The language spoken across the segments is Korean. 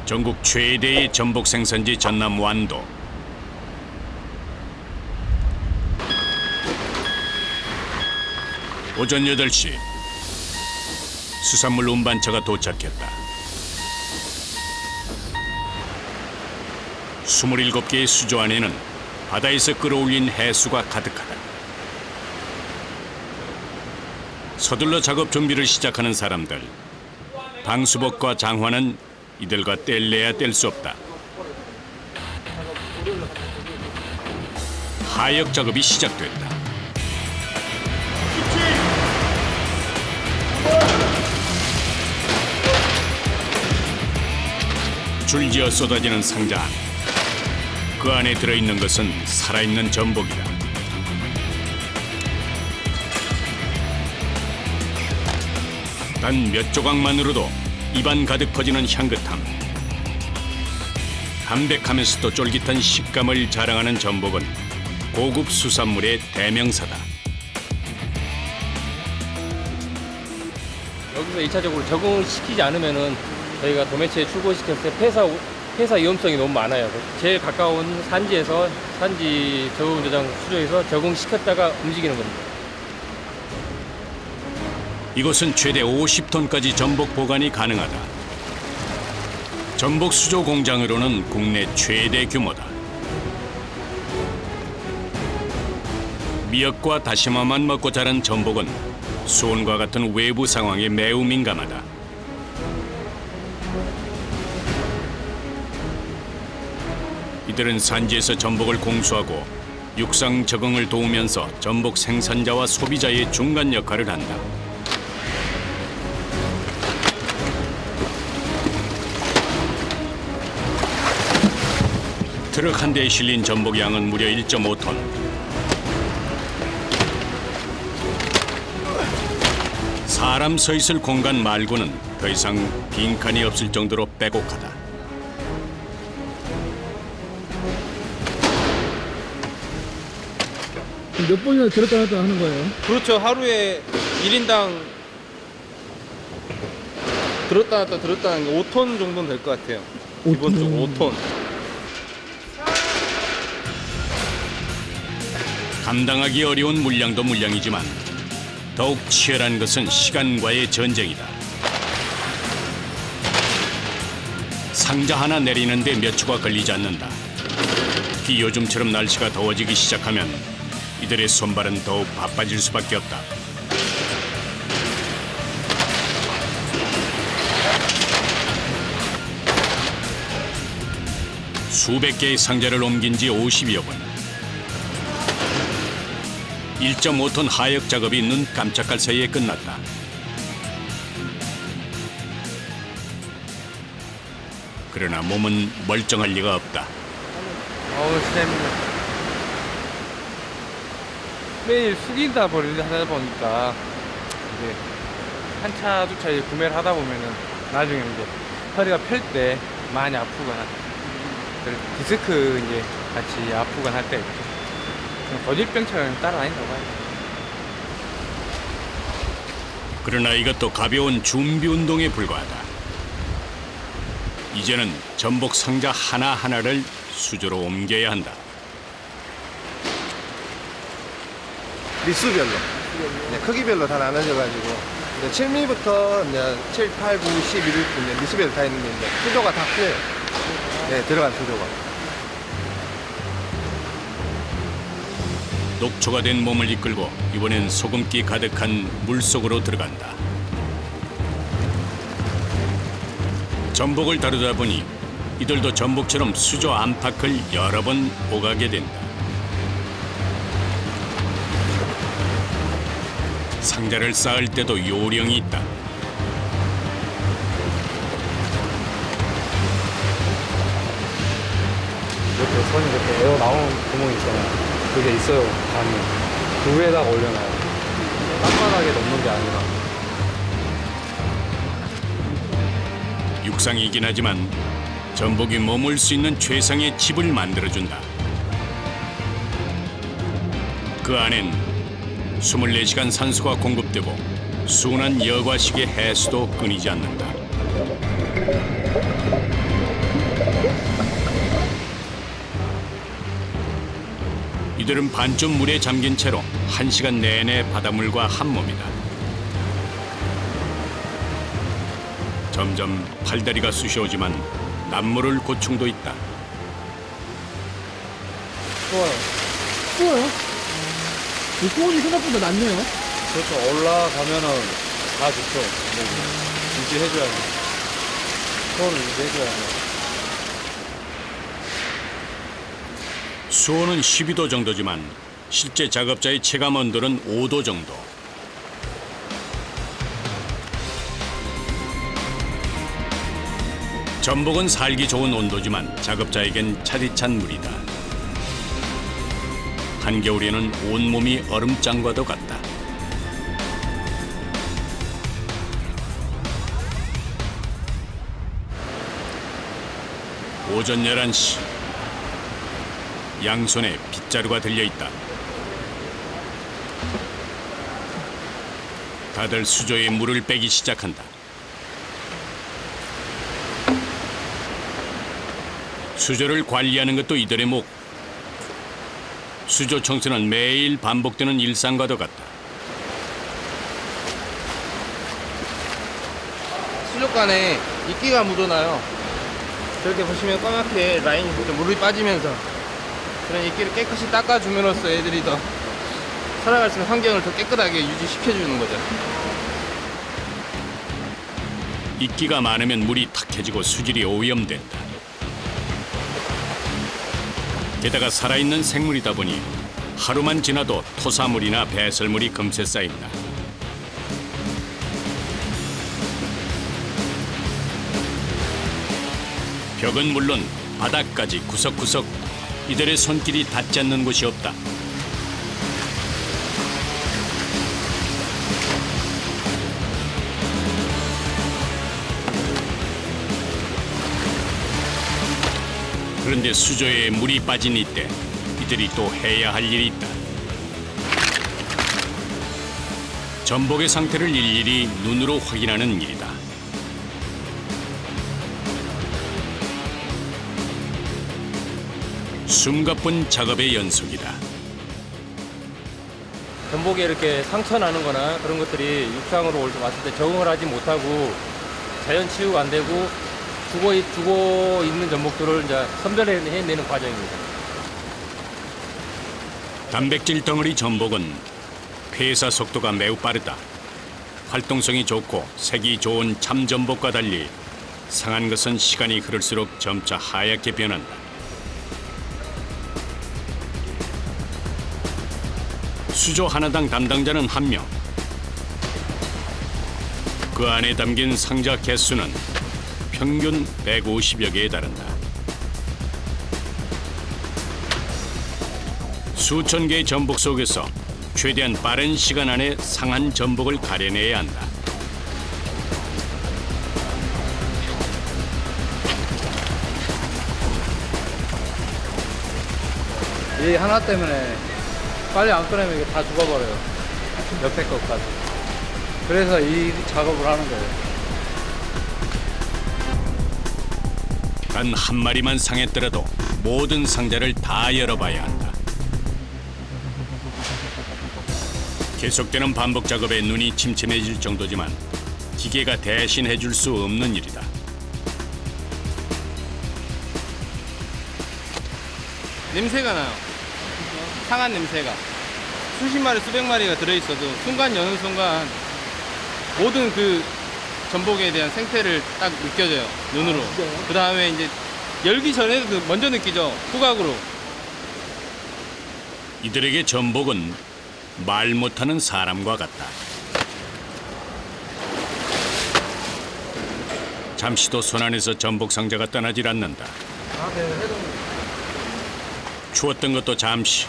전국 최대의 전복 생산지 전남 완도. 오전 8시 수산물 운반차가 도착했다. 27개의 수조 안에는 바다에서 끌어올린 해수가 가득하다. 서둘러 작업 준비를 시작하는 사람들. 방수복과 장화는 이들과 뗄래야 뗄 수 없다. 하역 작업이 시작됐다. 줄지어 쏟아지는 상자 안. 그 안에 들어있는 것은 살아있는 전복이다. 단 몇 조각만으로도 입안 가득 퍼지는 향긋함. 담백하면서도 쫄깃한 식감을 자랑하는 전복은 고급 수산물의 대명사다. 여기서 1차적으로 적응을 시키지 않으면은 저희가 도매체에 출고시켰을 때 폐사 위험성이 너무 많아요. 제일 가까운 산지에서 산지 저온 저장 수조에서 적응시켰다가 움직이는 겁니다. 이곳은 최대 50톤까지 전복 보관이 가능하다. 전복 수조 공장으로는 국내 최대 규모다. 미역과 다시마만 먹고 자란 전복은 수온과 같은 외부 상황에 매우 민감하다. 이들은 산지에서 전복을 공수하고 육상 적응을 도우면서 전복 생산자와 소비자의 중간 역할을 한다. 트럭 한 대에 실린 전복 양은 무려 1.5톤. 사람 서 있을 공간 말고는 더 이상 빈칸이 없을 정도로 빼곡하다. 몇 번이나 들었다 놨다 하는 거예요? 그렇죠. 하루에 1인당 들었다 놨다 하는 게 5톤 정도는 될 것 같아요. 기본적으로 5톤. 감당하기 어려운 물량도 물량이지만 더욱 치열한 것은 시간과의 전쟁이다. 상자 하나 내리는데 몇 초가 걸리지 않는다. 특히 요즘처럼 날씨가 더워지기 시작하면 이들의 손발은 더욱 바빠질 수밖에 없다. 수백 개의 상자를 옮긴 지 50여 분. 1.5톤 하역 작업이 눈 깜짝할 사이에 끝났다. 그러나 몸은 멀쩡할 리가 없다. 진짜 힘들어. 매일 숙이다 버리다 하다 보니까 이제 한 차, 두 차 구매를 하다 보면은 나중에 이제 허리가 펼 때 많이 아프거나 디스크 이제 같이 아프거나 할 때 있죠. 거질병처럼 따라다닌다고 봐요. 그러나 이것도 가벼운 준비 운동에 불과하다. 이제는 전복 상자 하나하나를 수조로 옮겨야 한다. 리수별로 크기별로 다 나눠져가지고 7mm부터 이제 7, 8, 9, 10 이렇게 리수별로 다 있는데 이제 수조가 다 필요해요. 네, 들어간 수조가. 녹초가 된 몸을 이끌고 이번엔 소금기 가득한 물속으로 들어간다. 전복을 다루다 보니 이들도 전복처럼 수조 안팎을 여러 번 오가게 된다. 상자를 쌓을 때도 요령이 있다. 이렇게 선이 이렇게 에어 나오는 구멍이 있잖아요. 그게 있어요, 반이. 그 위에다가 올려놔요. 땅바닥에 넣는 게 아니라. 육상이긴 하지만 전복이 머물 수 있는 최상의 집을 만들어준다. 그 안엔 24시간 산소가 공급되고 순한 여과식의 해수도 끊이지 않는다. 이들은 반쯤 물에 잠긴 채로 1시간 내내 바닷물과 한 몸이다. 점점 팔다리가 쑤셔오지만 남모를 고충도 있다. 추워요? 이 수온이 생각보다 낮네요. 그렇죠. 올라가면은 다 좋죠. 유지해줘야 돼. 서울을 유지해줘야 돼. 수온은 12도 정도지만 실제 작업자의 체감 온도는 5도 정도. 전복은 살기 좋은 온도지만 작업자에겐 차디찬 물이다. 한겨울에는 온몸이 얼음장과도 같다. 오전 11시. 양손에 빗자루가 들려있다. 다들 수조에 물을 빼기 시작한다. 수조를 관리하는 것도 이들의 목. 수조 청소는 매일 반복되는 일상과도 같다. 수족관에 이끼가 묻어나요. 저렇게 보시면 까맣게 라인이 물이 빠지면서 그런 이끼를 깨끗이 닦아줌으로써 애들이 더 살아갈 수 있는 환경을 더 깨끗하게 유지시켜주는 거죠. 이끼가 많으면 물이 탁해지고 수질이 오염된다. 게다가 살아있는 생물이다 보니 하루만 지나도 토사물이나 배설물이 금세 쌓인다. 벽은 물론 바닥까지 구석구석 이들의 손길이 닿지 않는 곳이 없다. 그런데 수조에 물이 빠진 이때 이들이 또 해야 할 일이 있다. 전복의 상태를 일일이 눈으로 확인하는 일이다. 숨가쁜 작업의 연속이다. 전복에 이렇게 상처 나는 거나 그런 것들이 육상으로 왔을 때 적응을 하지 못하고 자연 치유가 안 되고 죽어 있는 전복들을 이제 선별해내는 과정입니다. 단백질 덩어리 전복은 폐사 속도가 매우 빠르다. 활동성이 좋고 색이 좋은 참 전복과 달리 상한 것은 시간이 흐를수록 점차 하얗게 변한다. 수조 하나당 담당자는 1명. 그 안에 담긴 상자 개수는 평균 150여 개에 달한다. 수천 개의 전복 속에서 최대한 빠른 시간 안에 상한 전복을 가려내야 한다. 이 하나 때문에 빨리 안 꺼내면 이게 다 죽어버려요. 옆에 것까지. 그래서 이 작업을 하는 거예요. 단 한 마리만 상했더라도 모든 상자를 다 열어봐야 한다. 계속되는 반복 작업에 눈이 침침해질 정도지만 기계가 대신해줄 수 없는 일이다. 냄새가 나요. 상한 냄새가. 수십 마리, 수백 마리가 들어있어도 순간 여는 순간 모든 그 전복에 대한 생태를 딱 느껴져요. 눈으로. 그 다음에 이제 열기 전에도 먼저 느끼죠. 후각으로. 이들에게 전복은 말 못하는 사람과 같다. 잠시도 손 안에서 전복 상자가 떠나질 않는다. 추웠던 것도 잠시.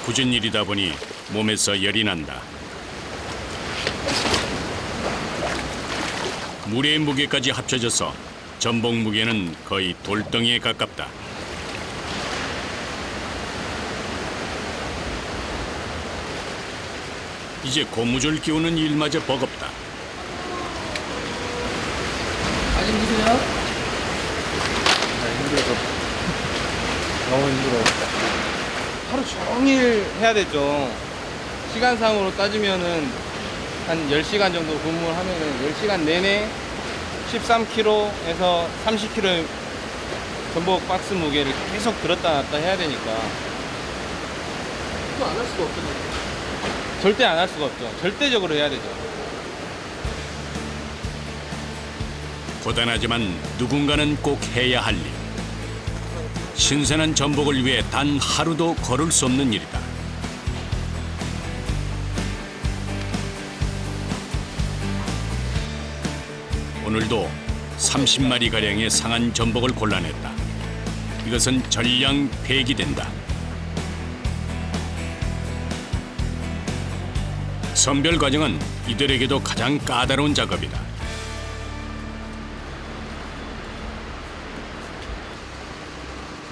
굳은 일이다 보니 몸에서 열이 난다. 물의 무게까지 합쳐져서 전복 무게는 거의 돌덩이에 가깝다. 이제 고무줄 끼우는 일마저 버겁다. 아직 힘드세요? 힘들어. 너무 힘들어. 하루 종일 해야 되죠. 시간상으로 따지면은 한 10시간 정도 근무를 하면은 10시간 내내 13kg에서 30kg의 전복 박스 무게를 계속 들었다 놨다 해야 되니까 또 안 할 수가 없거든요. 절대 안 할 수가 없죠. 절대적으로 해야 되죠. 고단하지만 누군가는 꼭 해야 할 일. 신선한 전복을 위해 단 하루도 거를 수 없는 일이다. 오늘도 30마리가량의 상한 전복을 골라냈다. 이것은 전량 폐기된다. 선별 과정은 이들에게도 가장 까다로운 작업이다.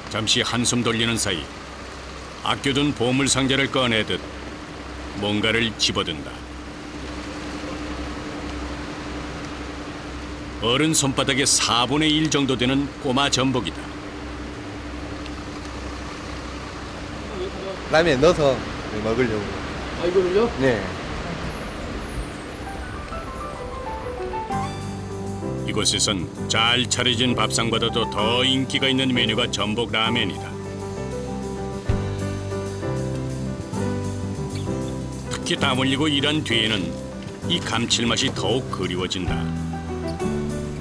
잠시 한숨 돌리는 사이 아껴둔 보물 상자를 꺼내듯 뭔가를 집어든다. 어른 손바닥의 4분의 1 정도 되는 꼬마 전복이다. 라면에 넣어서 먹으려고. 아, 이거를요? 네. 이곳에선 잘 차려진 밥상보다도 더 인기가 있는 메뉴가 전복 라면이다. 특히 땀 흘리고 일한 뒤에는 이 감칠맛이 더욱 그리워진다.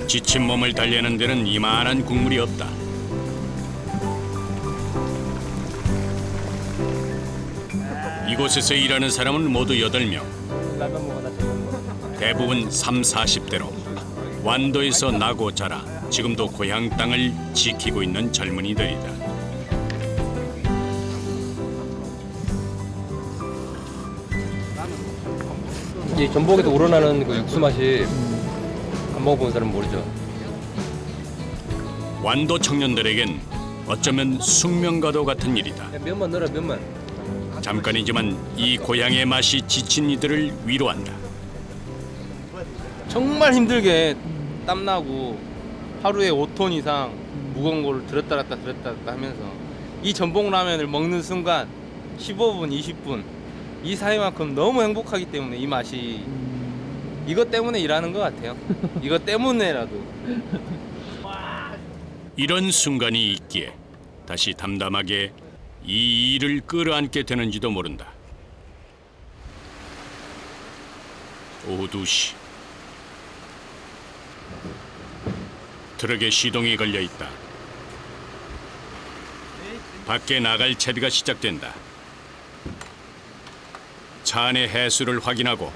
지친 몸을 달래는 데는 이만한 국물이 없다. 이곳에서 일하는 사람은 모두 8명. 라면 먹어나 대부분 30-40대로 완도에서 나고 자라 지금도 고향 땅을 지키고 있는 젊은이들이다. 이 전복에도 우러나는 그 육수 맛이 안 먹어본 사람은 모르죠. 완도 청년들에겐 어쩌면 숙명과도 같은 일이다. 면만 넣어라, 면만. 잠깐이지만 이 고향의 맛이 지친 이들을 위로한다. 정말 힘들게 땀나고 하루에 5톤 이상 무거운 거를 들었다 놨다 하면서 이 전복 라면을 먹는 순간 15분, 20분 이 사이만큼 너무 행복하기 때문에 이 맛이 이것 때문에 일하는 것 같아요. 이것 때문에라도. 이런 순간이 있기에 다시 담담하게 이 일을 끌어안게 되는지도 모른다. 오후 2시. 트럭에 시동이 걸려 있다. 밖에 나갈 채비가 시작된다. 차 안의 해수를 확인하고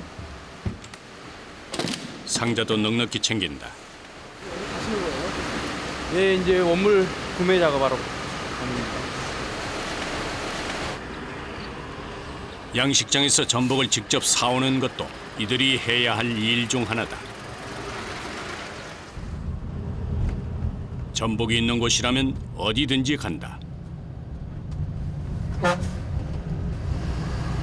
상자도 넉넉히 챙긴다. 예, 이제 원물 구매 작업하러 갑니다. 양식장에서 전복을 직접 사오는 것도 이들이 해야 할 일 중 하나다. 전복이 있는 곳이라면 어디든지 간다.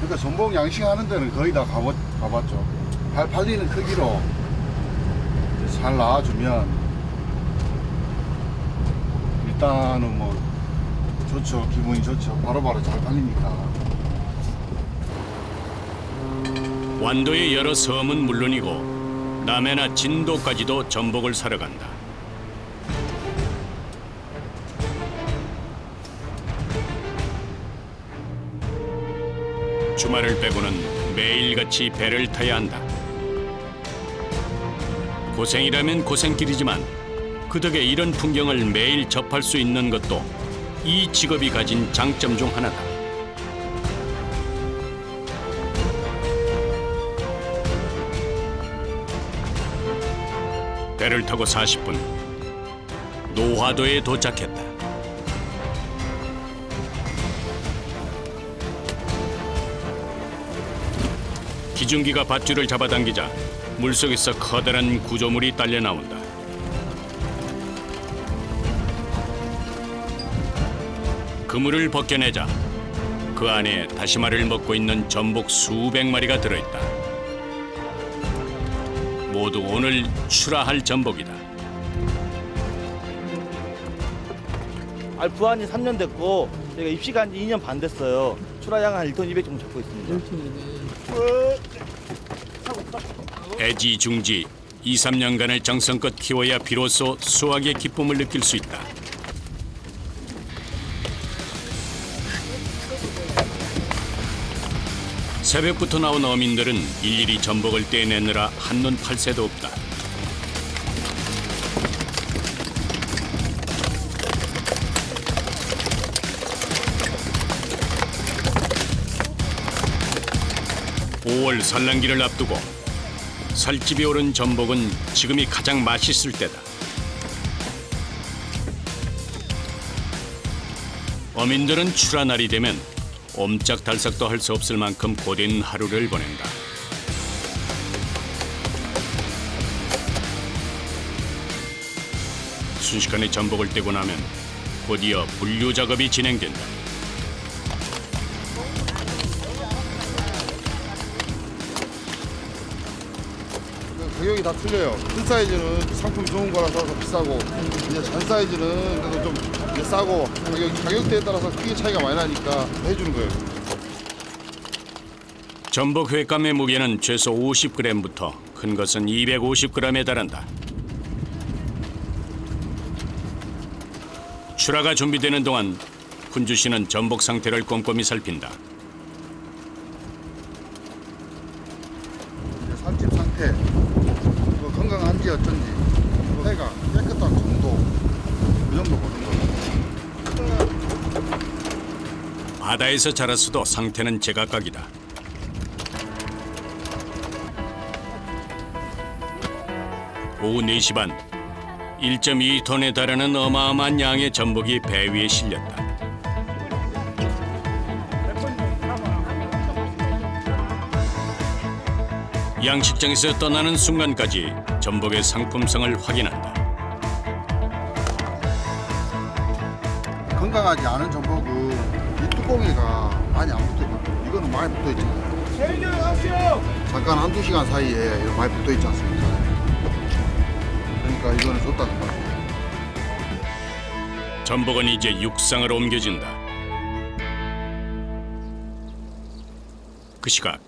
그러니까 전복 양식하는 데는 거의 다 가봤죠. 발 팔리는 크기로 이제 잘 나와주면 일단은 뭐 좋죠. 기분이 좋죠. 바로바로 잘 팔리니까. 완도의 여러 섬은 물론이고 남해나 진도까지도 전복을 사러 간다. 주말을 빼고는 매일같이 배를 타야 한다. 고생이라면 고생길이지만 그 덕에 이런 풍경을 매일 접할 수 있는 것도 이 직업이 가진 장점 중 하나다. 배를 타고 40분, 노화도에 도착했다. 기중기가 밧줄을 잡아당기자 물속에서 커다란 구조물이 딸려 나온다. 그물을 벗겨내자 그 안에 다시마를 먹고 있는 전복 수백 마리가 들어있다. 모두 오늘 출하할 전복이다. 부한 지 3년 됐고 제가 입시가 한 2년 반 됐어요. 출하량 한 1톤 200 정도 잡고 있습니다. 1톤이네. 애지중지 2, 3년간을 정성껏 키워야 비로소 수확의 기쁨을 느낄 수 있다. 새벽부터 나온 어민들은 일일이 전복을 떼내느라 한눈 팔 새도 없다. (5월) 산란기를 앞두고 살집이 오른 전복은 지금이 가장 맛있을 때다. 어민들은 출하날이 되면 옴짝달싹도 할 수 없을 만큼 고된 하루를 보낸다. 순식간에 전복을 떼고 나면 곧이어 분류 작업이 진행된다. 가격이 다 틀려요. 큰 사이즈는 상품 좋은 거라서 더 비싸고, 이제 잔 사이즈는 그래도 좀 이제 싸고, 가격대에 따라서 크게 차이가 많이 나니까 해주는 거예요. 전복 횟감의 무게는 최소 50g부터 큰 것은 250g에 달한다. 출하가 준비되는 동안 훈주 씨는 전복 상태를 꼼꼼히 살핀다. 이제 살집 상태, 뭐 건강한지 어쩐지, 뭐 회가 깨끗한 정도, 그 정도 보는 거예요. 바다에서 자랐어도 상태는 제각각이다. 오후 4시 반, 1.2톤에 달하는 어마어마한 양의 전복이 배 위에 실렸다. 양식장에서 떠나는 순간까지 전복의 상품성을 확인한다. 건강하지 않은 전복은 이 뚜껑이가 많이 안 붙어있거든요. 이거는 많이 붙어있잖아요. 잠깐 한두 시간 사이에 이렇게 많이 붙어있지 않습니까? 그러니까 이거는 좋다는 거예요. 전복은 이제 육상으로 옮겨진다. 그 시각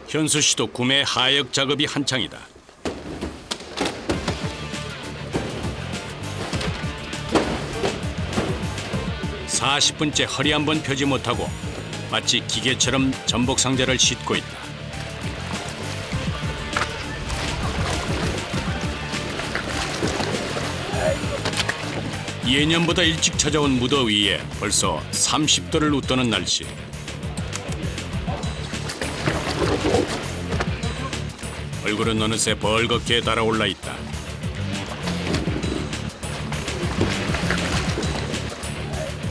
현수 씨도 구매 하역 작업이 한창이다. (40분째) 허리 한 번 펴지 못하고 마치 기계처럼 전복 상자를 싣고 있다. 예년보다 일찍 찾아온 무더위에 벌써 30도를 웃도는 날씨. 얼굴은 어느새 벌겋게 달아올라 있다.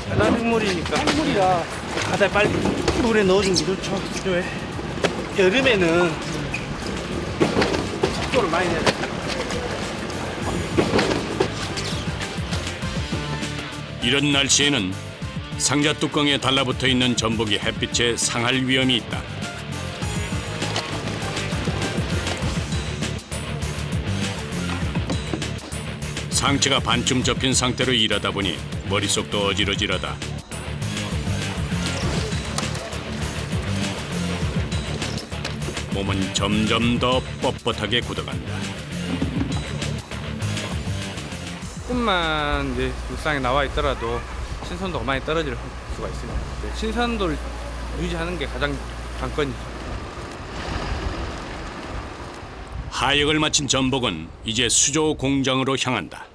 바닷물이니까 생물이라 바다에 빨리 물에 넣어주는 게 좋죠. 필요해. 여름에는 속도를 많이 내야 돼. 이런 날씨에는 상자 뚜껑에 달라붙어 있는 전복이 햇빛에 상할 위험이 있다. 상체가 반쯤 접힌 상태로 일하다 보니 머릿속도 어지러지하다. 몸은 점점 더 뻣뻣하게 굳어간다. 조금만 이제 육상에 나와 있더라도 신선도가 많이 떨어질 수가 있습니다. 신선도를 유지하는 게 가장 관건이죠. 하역을 마친 전복은 이제 수조 공장으로 향한다.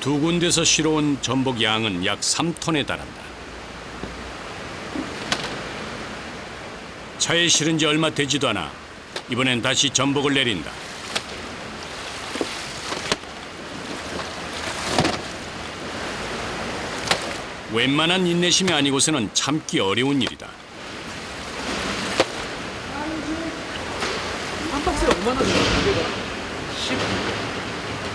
두 군데서 실어온 전복 양은 약 3톤에 달한다. 차에 실은 지 얼마 되지도 않아 이번엔 다시 전복을 내린다. 웬만한 인내심이 아니고서는 참기 어려운 일이다. 한 박스에 얼마나 돼요? 무게가?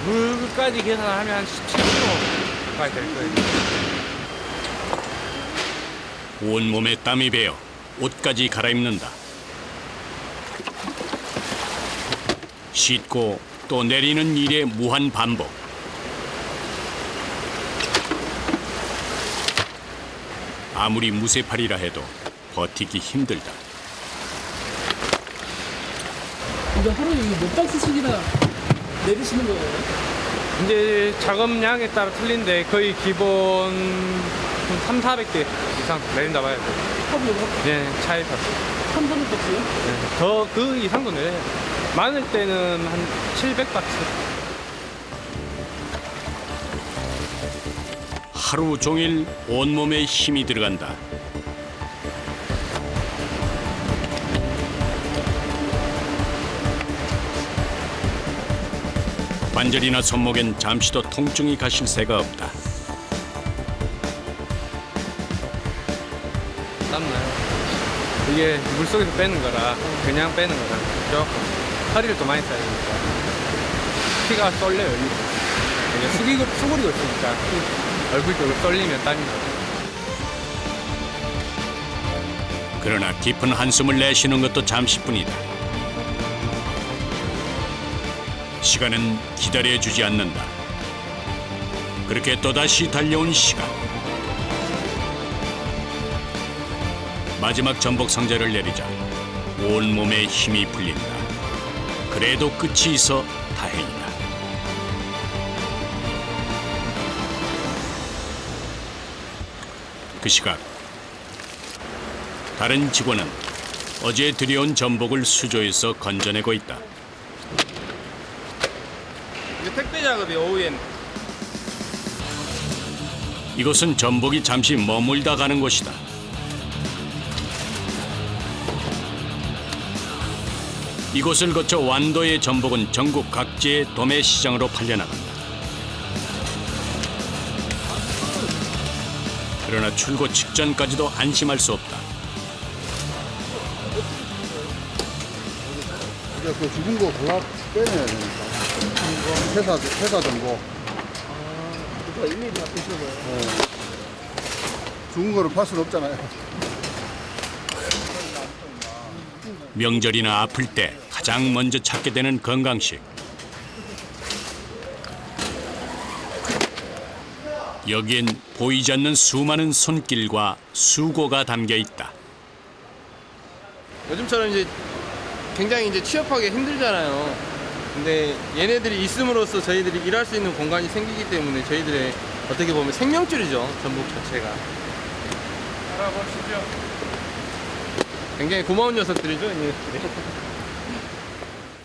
물까지 계산하면 한 17kg까지 될 거예요. 온몸에 땀이 배어 옷까지 갈아입는다. 씻고 또 내리는 일의 무한 반복. 아무리 무쇠팔이라 해도 버티기 힘들다. 이거 하루에 몇 박스씩이나 내리시는 거예요? 이제 작업량에 따라 틀린데 거의 기본 3, 400개 이상 내린다 봐야 돼. 하루에 네, 차에 따라. 3, 400박스요? 더 그 이상도 내려요. 많을 때는 한 700박스. 하루 종일 온몸에 힘이 들어간다. 관절이나 손목엔 잠시도 통증이 가실 새가 없다. 땀나요. 이게 물속에서 빼는 거라 그냥 빼는 거라 조금 허리를 더 많이 써야 되니까 피가 쏠려요. 이게 수그리고 있으니까 얼굴 쪽으로 쏠리면 땀이 나요. 그러나 깊은 한숨을 내쉬는 것도 잠시뿐이다. 시간은 기다려주지 않는다. 그렇게 또다시 달려온 시간. 마지막 전복 상자를 내리자 온몸에 힘이 풀린다. 그래도 끝이 있어 다행이다. 그 시각 다른 직원은 어제 들여온 전복을 수조에서 건져내고 있다. 이게 택배 작업이 오후엔. 이곳은 전복이 잠시 머물다 가는 곳이다. 이곳을 거쳐 완도의 전복은 전국 각지의 도매 시장으로 팔려나간다. 그러나 출고 직전까지도 안심할 수 없다. 이제 그 죽은 거 골라 빼내야 되니까. 회사 정보. 그거 일일이 다 보시는 거예요? 죽은 거를 팔 수는 없잖아요. 명절이나 아플 때 가장 먼저 찾게 되는 건강식. 여기엔 보이지 않는 수많은 손길과 수고가 담겨 있다. 요즘처럼 이제 굉장히 이제 취업하기 힘들잖아요. 근데 얘네들이 있음으로써 저희들이 일할 수 있는 공간이 생기기 때문에 저희들의 어떻게 보면 생명줄이죠, 전복 자체가. 알아보시죠. 굉장히 고마운 녀석들이죠, 얘네들이.